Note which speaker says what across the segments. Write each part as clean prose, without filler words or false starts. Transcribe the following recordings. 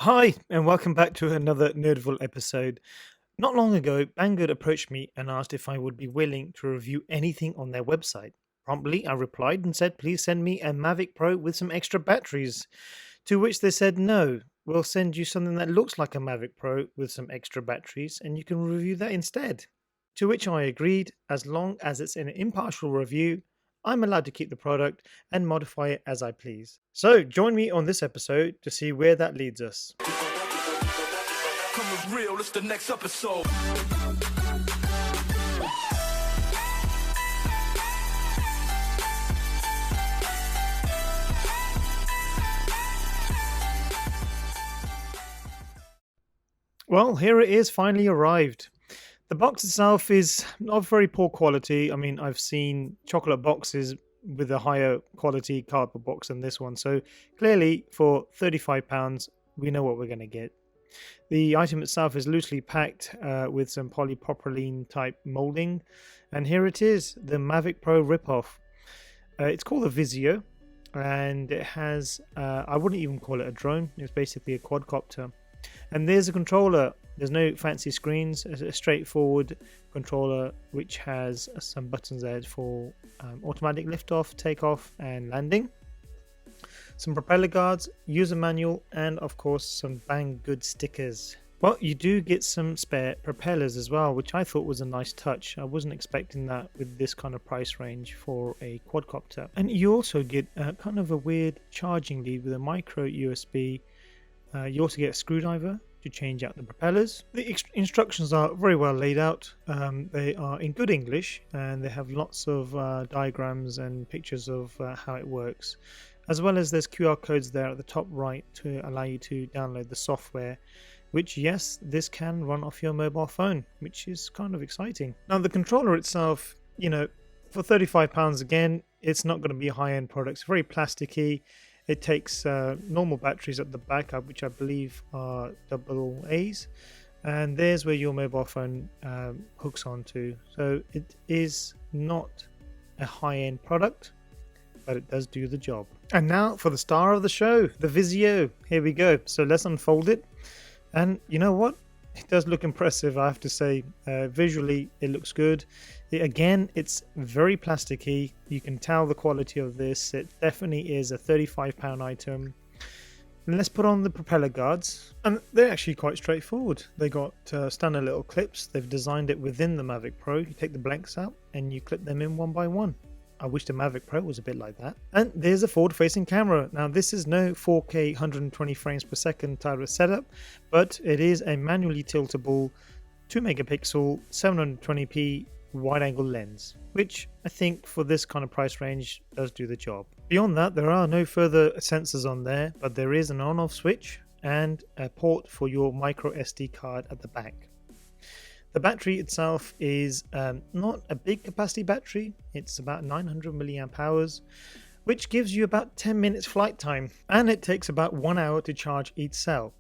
Speaker 1: Hi, and welcome back to another NERDVille episode. Not long ago, Banggood approached me and asked if I would be willing to review anything on their website. Promptly, I replied and said, please send me a MAVIC Pro with some extra batteries. To which they said, no, we'll send you something that looks like a MAVIC Pro with some extra batteries, and you can review that instead. To which I agreed, as long as it's an impartial review, I'm allowed to keep the product and modify it as I please. So join me on this episode to see where that leads us.
Speaker 2: Coming real, it's the next episode.
Speaker 1: Well, here it is, finally arrived. The box itself is of very poor quality. I mean, I've seen chocolate boxes with a higher quality cardboard box than this one. So clearly, for £35, we know what we're going to get. The item itself is loosely packed with some polypropylene type molding. And here it is, the MAVIC Pro ripoff. It's called the Vizio, and it has, I wouldn't even call it a drone. It's basically a quadcopter. And there's a controller. There's no fancy screens. It's a straightforward controller which has some buttons there for automatic liftoff, takeoff, and landing. Some propeller guards, user manual, and of course some Banggood stickers. Well, you do get some spare propellers as well, which I thought was a nice touch. I wasn't expecting that with this kind of price range for a quadcopter. And you also get kind of a weird charging lead with a micro USB. You also get a screwdriver to change out the propellers. The instructions are very well laid out. They are in good English, and they have lots of diagrams and pictures of how it works, as well as there's QR codes there at the top right to allow you to download the software, which, yes, this can run off your mobile phone, which is kind of exciting. Now, the controller itself, for £35 again, it's not going to be a high-end product. It's very plasticky. It takes normal batteries at the back, which I believe are AA's, and there's where your mobile phone hooks onto. So it is not a high-end product, but it does do the job. And now for the star of the show, the Vizio. Here we go. So let's unfold it. And you know what? It does look impressive, I have to say. Visually, it looks good. Again, it's very plasticky. You can tell the quality of this. It definitely is a £35 item. And let's put on the propeller guards. And they're actually quite straightforward. They got standard little clips. They've designed it within the MAVIC Pro. You take the blanks out and you clip them in one by one. I wish the MAVIC Pro was a bit like that. And there's a forward-facing camera. Now, this is no 4K 120 frames per second type of setup, but it is a manually tiltable 2 megapixel 720p wide-angle lens, which I think for this kind of price range does do the job. Beyond that, there are no further sensors on there, but there is an on-off switch and a port for your micro SD card at the back. The battery itself is not a big capacity battery. It's about 900 milliamp hours, which gives you about 10 minutes flight time, and it takes about 1 hour to charge each cell.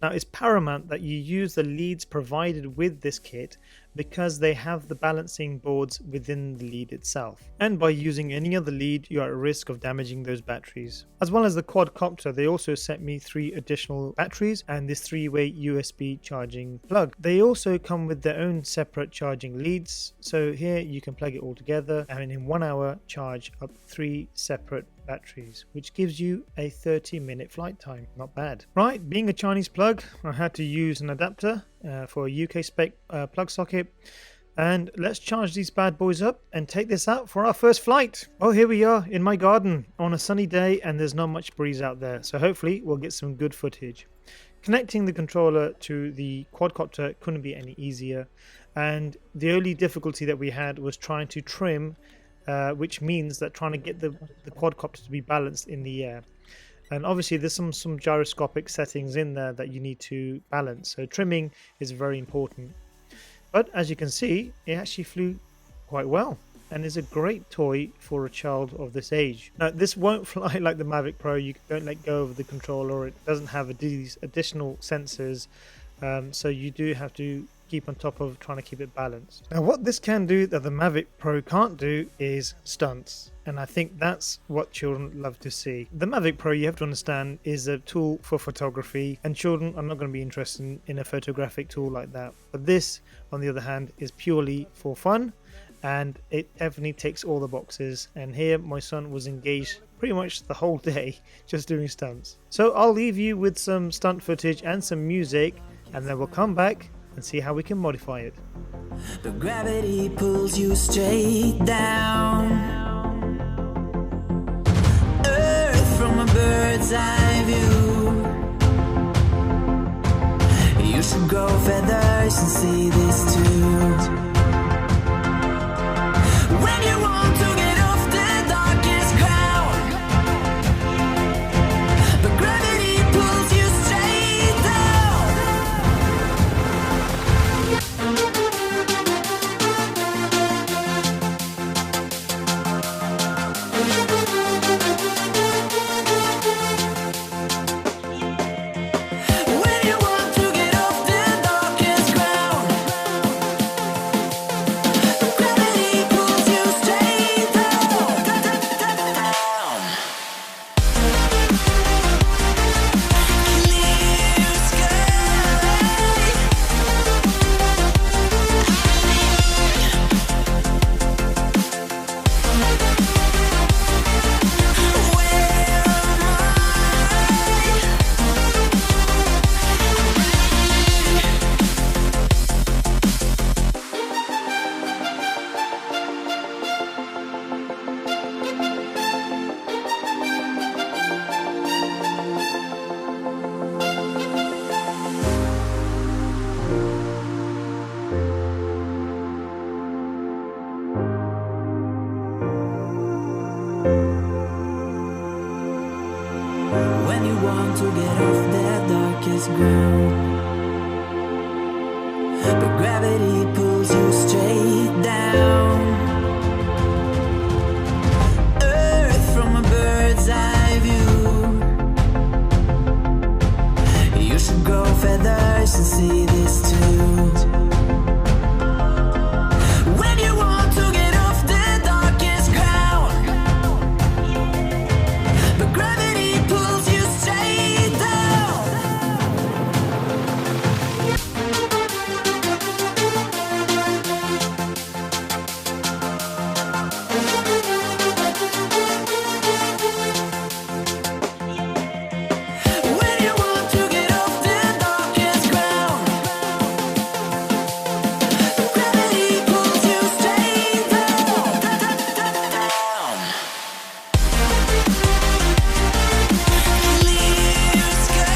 Speaker 1: Now, it's paramount that you use the leads provided with this kit because they have the balancing boards within the lead itself. And by using any other lead, you're at risk of damaging those batteries. As well as the quadcopter, they also sent me 3 additional batteries and this 3-way USB charging plug. They also come with their own separate charging leads. So here you can plug it all together and in 1 hour charge up 3 separate batteries, which gives you a 30-minute flight time. Not bad. Right, being a Chinese plug, I had to use an adapter for a UK spec plug socket. And let's charge these bad boys up and take this out for our first flight. Oh, here we are in my garden on a sunny day, and there's not much breeze out there, so hopefully we'll get some good footage. Connecting the controller to the quadcopter couldn't be any easier, and the only difficulty that we had was trying to trim, which means that trying to get the quadcopter to be balanced in the air. And obviously there's some gyroscopic settings in there that you need to balance, so trimming is very important. But as you can see, it actually flew quite well and is a great toy for a child of this age. Now, this won't fly like the MAVIC Pro. You don't let go of the controller. It doesn't have these additional sensors, so you do have to keep on top of trying to keep it balanced. Now what this can do that the Mavic Pro can't do is stunts, and I think that's what children love to see. The Mavic Pro, you have to understand, is a tool for photography, and children are not going to be interested in a photographic tool like that. But this, on the other hand, is purely for fun, and it definitely ticks all the boxes. And here my son was engaged pretty much the whole day just doing stunts. So I'll leave you with some stunt footage and some music, and then we'll come back and see how we can modify it.
Speaker 3: But gravity pulls you straight down, Earth from a bird's eye view. You should grow feathers and see this too. When you want to get off the darkest ground, but gravity pulls you straight down. When you want to get off the darkest ground, but gravity pulls you straight down, down. Clear sky. When you want to get off that darkest ground, but gravity pulls you straight down, Earth from a bird's eye view. You should grow feathers and see this too. When you want to get off the darkest ground, but gravity pulls you straight down. When you want to get off the darkest ground, but gravity pulls you straight down, down. Clear sky.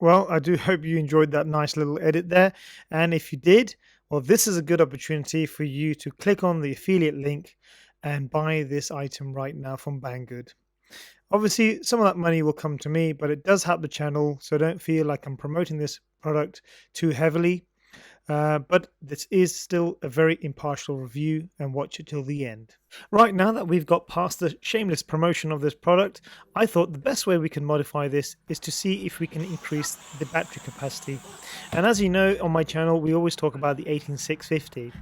Speaker 1: Well, I do hope you enjoyed that nice little edit there. And if you did, well, this is a good opportunity for you to click on the affiliate link and buy this item right now from Banggood. Obviously, some of that money will come to me, but it does help the channel, so don't feel like I'm promoting this product too heavily. But this is still a very impartial review, and watch it till the end. Right, now that we've got past the shameless promotion of this product, I thought the best way we can modify this is to see if we can increase the battery capacity. And as you know, on my channel we always talk about the 18650,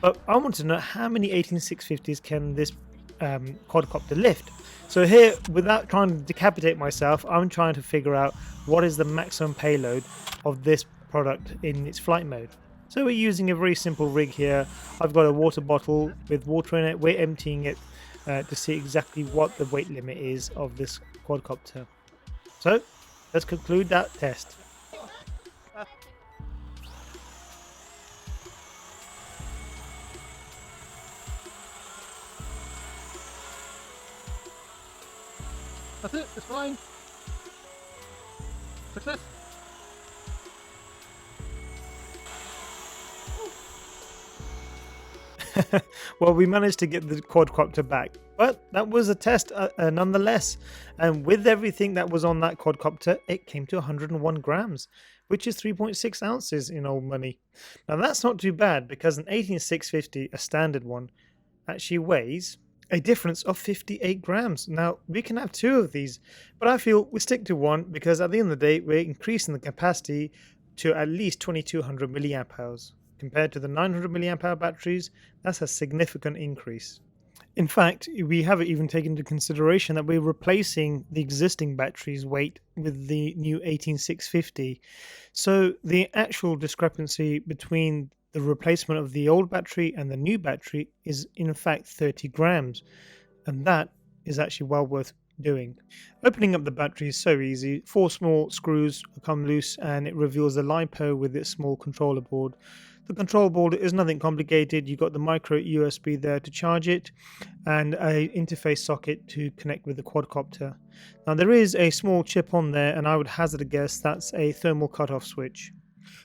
Speaker 1: but I want to know how many 18650s can this quadcopter lift. So here, without trying to decapitate myself, I'm trying to figure out what is the maximum payload of this product in its flight mode. So we're using a very simple rig here. I've got a water bottle with water in it. We're emptying it to see exactly what the weight limit is of this quadcopter. So let's conclude that test. That's it, it's flying. Success. Well, we managed to get the quadcopter back, but that was a test nonetheless. And with everything that was on that quadcopter, it came to 101 grams, which is 3.6 ounces in old money. Now, that's not too bad because an 18650, a standard one, actually weighs a difference of 58 grams. Now, we can have two of these, but I feel we stick to one because at the end of the day, we're increasing the capacity to at least 2200 milliamp hours. Compared to the 900 milliamp hour batteries, that's a significant increase. In fact, we have even taken into consideration that we're replacing the existing battery's weight with the new 18650. So the actual discrepancy between the replacement of the old battery and the new battery is in fact 30 grams, and that is actually well worth doing. Opening up the battery is so easy. 4 small screws come loose and it reveals the LiPo with its small controller board. The control board is nothing complicated. You've got the micro USB there to charge it and a interface socket to connect with the quadcopter. Now there is a small chip on there, and I would hazard a guess that's a thermal cutoff switch.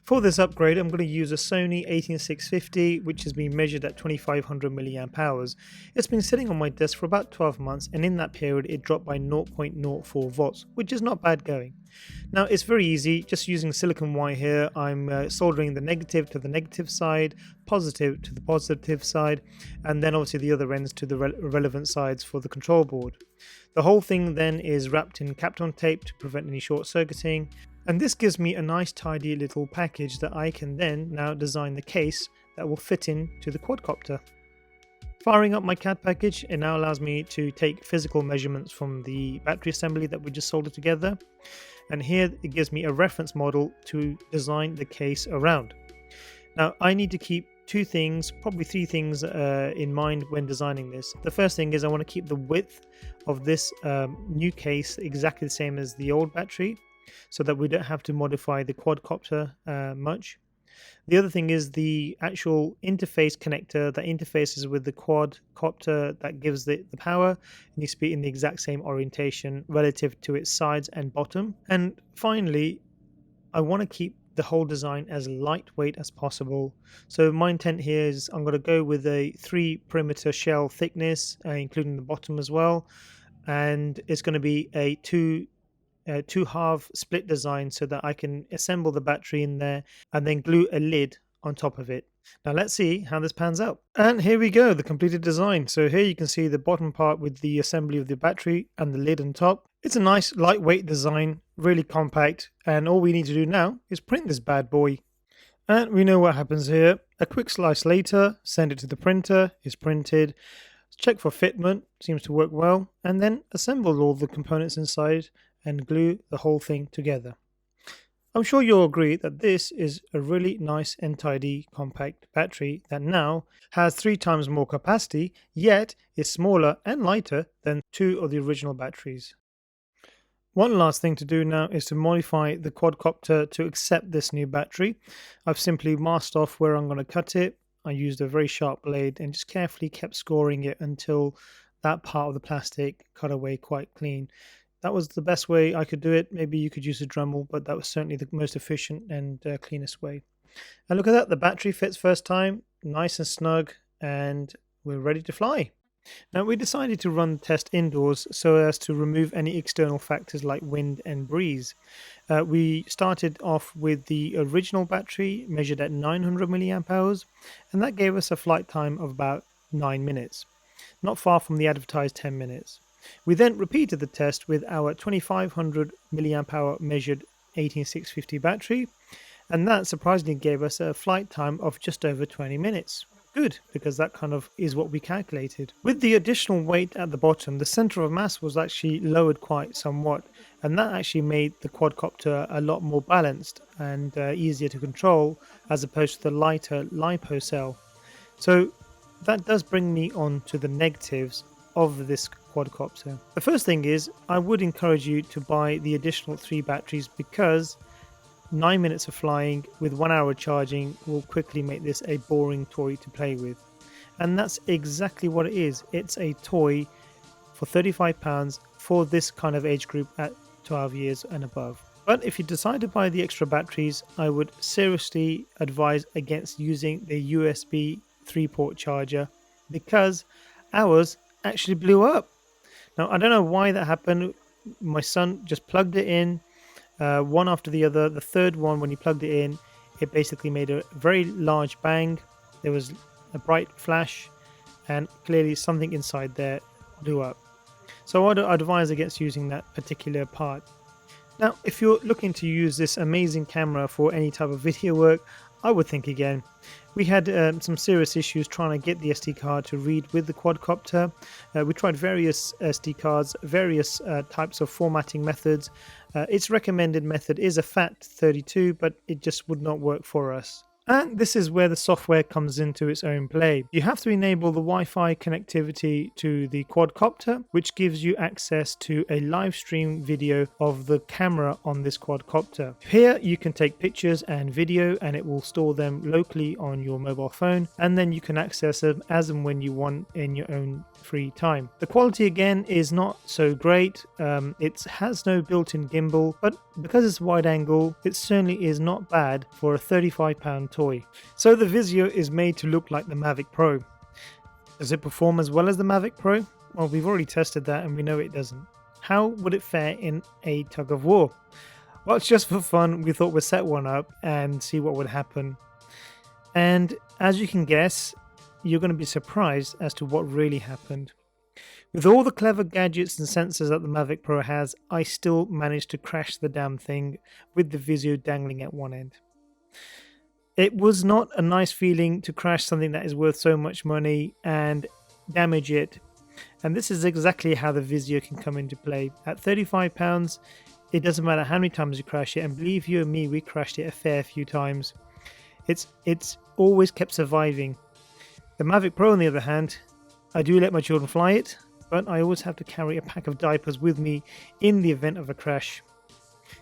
Speaker 1: For this upgrade, I'm going to use a Sony 18650, which has been measured at 2500 milliamp hours. It's been sitting on my desk for about 12 months, and in that period it dropped by 0.04 volts, which is not bad going. Now it's very easy, just using silicon wire here. I'm soldering the negative to the negative side, positive to the positive side, and then obviously the other ends to the relevant sides for the control board. The whole thing then is wrapped in Kapton tape to prevent any short circuiting. And this gives me a nice tidy little package that I can then now design the case that will fit into the quadcopter. Firing up my CAD package, it now allows me to take physical measurements from the battery assembly that we just soldered together. And here it gives me a reference model to design the case around. Now I need to keep two things, probably three things in mind when designing this. The first thing is I want to keep the width of this new case exactly the same as the old battery, so that we don't have to modify the quadcopter much. The other thing is the actual interface connector that interfaces with the quadcopter that gives the power needs to be in the exact same orientation relative to its sides and bottom. And finally, I want to keep the whole design as lightweight as possible. So my intent here is I'm going to go with a 3 perimeter shell thickness, including the bottom as well. And it's going to be a two half split design so that I can assemble the battery in there and then glue a lid on top of it. Now let's see how this pans out. And here we go, the completed design. So here you can see the bottom part with the assembly of the battery and the lid on top. It's a nice lightweight design, really compact, and all we need to do now is print this bad boy. And we know what happens here. A quick slice later, send it to the printer, it's printed, check for fitment, seems to work well, and then assemble all the components inside and glue the whole thing together. I'm sure you'll agree that this is a really nice and tidy compact battery that now has 3 times more capacity, yet is smaller and lighter than 2 of the original batteries. One last thing to do now is to modify the quadcopter to accept this new battery. I've simply masked off where I'm going to cut it. I used a very sharp blade and just carefully kept scoring it until that part of the plastic cut away quite clean. That was the best way I could do it. Maybe you could use a Dremel, but that was certainly the most efficient and cleanest way. And look at that, the battery fits first time, nice and snug, and we're ready to fly. Now we decided to run the test indoors so as to remove any external factors like wind and breeze. We started off with the original battery measured at 900 milliamp hours, and that gave us a flight time of about 9 minutes, not far from the advertised 10 minutes. We then repeated the test with our 2500 milliamp hour measured 18650 battery, and that surprisingly gave us a flight time of just over 20 minutes. Good, because that kind of is what we calculated. With the additional weight at the bottom, the center of mass was actually lowered quite somewhat, and that actually made the quadcopter a lot more balanced and easier to control as opposed to the lighter LiPo cell. So that does bring me on to the negatives of this quadcopter. The first thing is I would encourage you to buy the additional 3 batteries because 9 minutes of flying with 1 hour charging will quickly make this a boring toy to play with. And that's exactly what it is. It's a toy for £35 for this kind of age group at 12 years and above. But if you decide to buy the extra batteries, I would seriously advise against using the USB 3-port charger, because ours actually blew up. Now, I don't know why that happened. My son just plugged it in one after the other. The third one, when he plugged it in, it basically made a very large bang. There was a bright flash, and clearly something inside there blew up. So I'd advise against using that particular part. Now, if you're looking to use this amazing camera for any type of video work, I would think again. We had some serious issues trying to get the SD card to read with the Quadcopter. We tried various SD cards, various types of formatting methods. Its recommended method is a FAT32, but it just would not work for us. And this is where the software comes into its own play. You have to enable the Wi-Fi connectivity to the Quadcopter, which gives you access to a live stream video of the camera on this Quadcopter. Here you can take pictures and video, and it will store them locally on your mobile phone, and then you can access them as and when you want in your own free time. The quality again is not so great. It has no built-in gimbal, but because it's wide angle, it certainly is not bad for a £35 toy. So the Vizio is made to look like the MAVIC Pro. Does it perform as well as the MAVIC Pro? Well, we've already tested that and we know it doesn't. How would it fare in a tug of war? Well, it's just for fun. We thought we'd set one up and see what would happen. And as you can guess, you're going to be surprised as to what really happened. With all the clever gadgets and sensors that the MAVIC Pro has, I still managed to crash the damn thing with the Vizio dangling at one end. It was not a nice feeling to crash something that is worth so much money and damage it. And this is exactly how the Vizio can come into play. At £35, it doesn't matter how many times you crash it, and believe you and me, we crashed it a fair few times. It's always kept surviving. The MAVIC Pro, on the other hand, I do let my children fly it, but I always have to carry a pack of diapers with me in the event of a crash.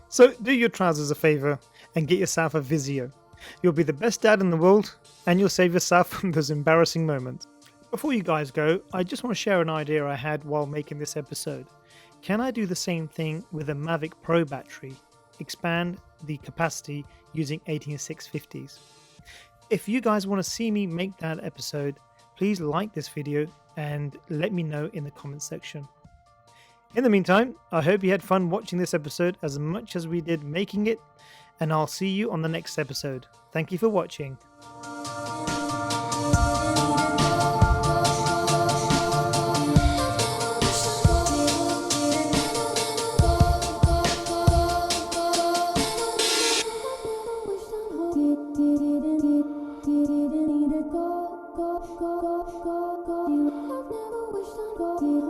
Speaker 1: So do your trousers a favour and get yourself a Vizio. You'll be the best dad in the world, and you'll save yourself from those embarrassing moments. Before you guys go, I just want to share an idea I had while making this episode. Can I do the same thing with a MAVIC Pro battery? Expand the capacity using 18650s. If you guys want to see me make that episode, please like this video and let me know in the comments section. In the meantime, I hope you had fun watching this episode as much as we did making it, and I'll see you on the next episode. Thank you for watching.
Speaker 4: I've never wished on gold.